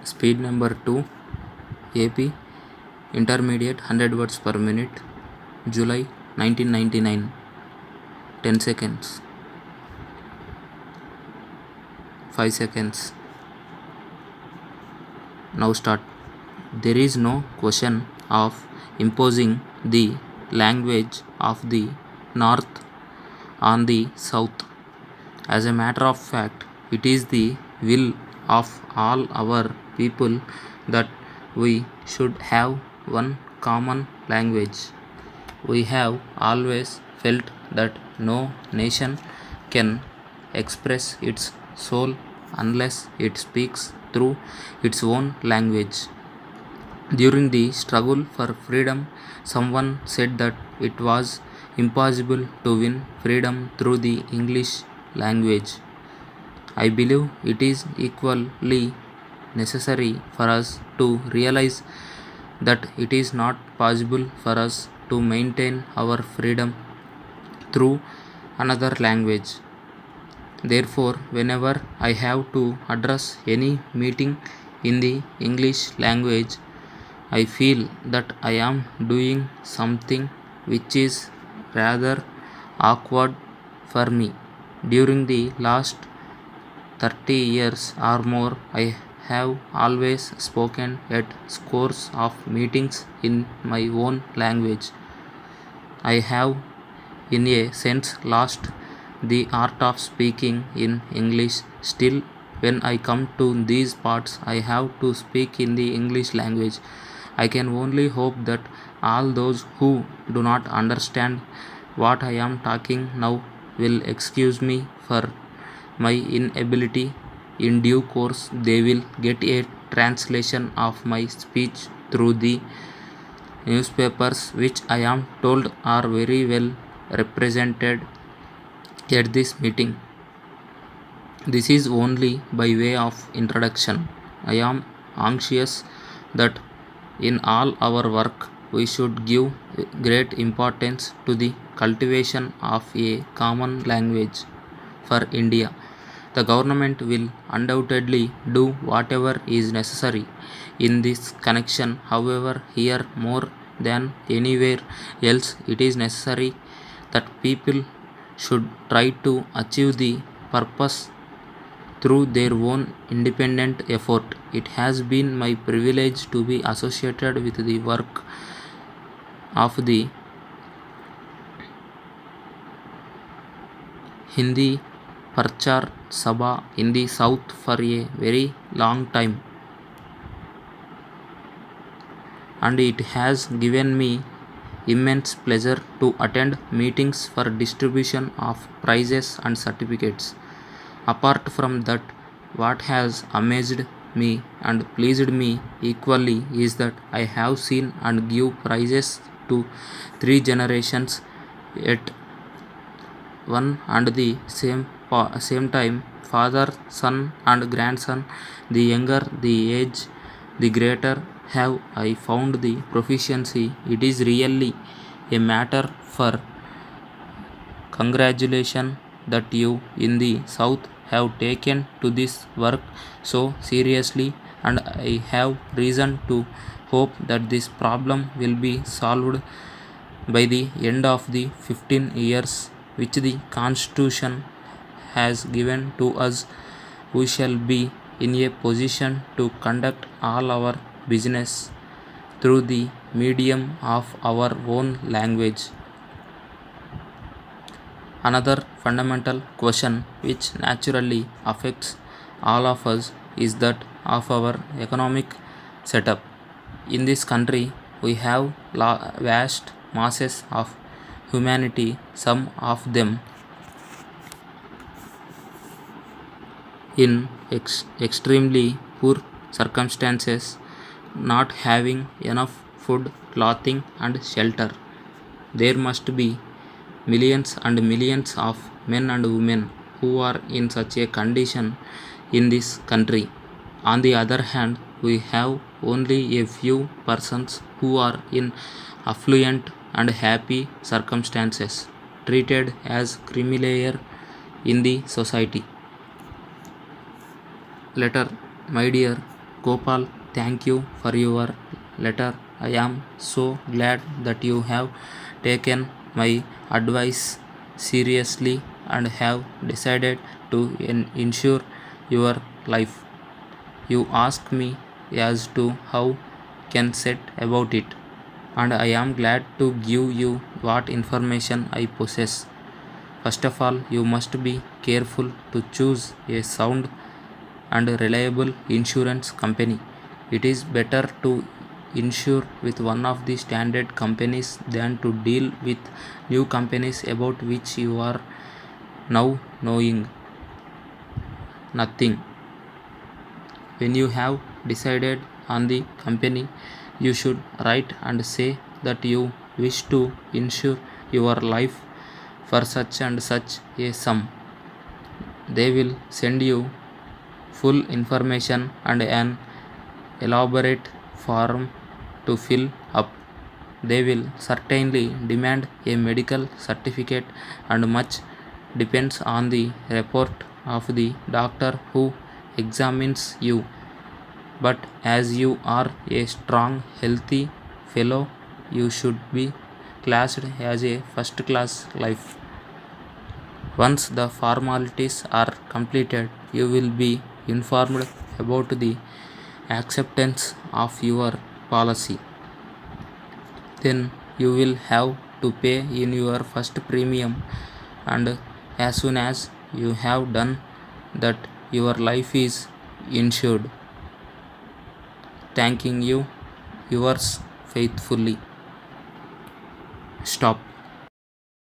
Speed number 2, AP, intermediate 100 words per minute, July 1999, 10 seconds, 5 seconds. Now start. There is no question of imposing the language of the North on the South. As a matter of fact, it is the will of all our people that we should have one common language. We have always felt that no nation can express its soul unless it speaks through its own language. During the struggle for freedom, someone said that it was impossible to win freedom through the English language. I believe it is equally necessary for us to realize that it is not possible for us to maintain our freedom through another language. Therefore, whenever I have to address any meeting in the English language, I feel that I am doing something which is rather awkward for me. During the last 30 years or more, I have always spoken at scores of meetings in my own language. I have, in a sense, lost the art of speaking in English. Still, when I come to these parts, I have to speak in the English language. I can only hope that all those who do not understand what I am talking now will excuse me for my inability. In due course, they will get a translation of my speech through the newspapers, which I am told are very well represented at this meeting. This is only by way of introduction. I am anxious that in all our work we should give great importance to the cultivation of a common language for India. The government will undoubtedly do whatever is necessary in this connection. However, here more than anywhere else, it is necessary that people should try to achieve the purpose through their own independent effort. It has been my privilege to be associated with the work of the Hindi Prachar Sabha in the South for a very long time, and it has given me immense pleasure to attend meetings for distribution of prizes and certificates. Apart from that, what has amazed me and pleased me equally is that I have seen and give prizes to three generations at one and the same time, father, son, and grandson. The younger the age, the greater have I found the proficiency. It is really a matter for congratulation that you in the South have taken to this work so seriously, and I have reason to hope that this problem will be solved by the end of the 15 years which the Constitution has given to us. We shall be in a position to conduct all our business through the medium of our own language. Another fundamental question which naturally affects all of us is that of our economic setup. In this country, we have vast masses of humanity, some of them in extremely poor circumstances, not having enough food, clothing, and shelter. There must be millions and millions of men and women who are in such a condition in this country. On the other hand, we have only a few persons who are in affluent and happy circumstances, treated as creamy layer in the society. Letter, my dear Gopal, thank you for your letter. I am so glad that you have taken my advice seriously and have decided to insure your life. You ask me as to how can set about it, and I am glad to give you what information I possess. First of all, you must be careful to choose a sound and reliable insurance company. It is better to insure with one of the standard companies than to deal with new companies about which you are now knowing nothing. When you have decided on the company, you should write and say that you wish to insure your life for such and such a sum. They will send you full information and an elaborate form to fill up. They will certainly demand a medical certificate, and much depends on the report of the doctor who examines you. But as you are a strong, healthy fellow, you should be classed as a first class life. Once the formalities are completed, you will be informed about the acceptance of your policy. Then you will have to pay in your first premium, and as soon as you have done that, your life is insured. Thanking you, yours faithfully. Stop.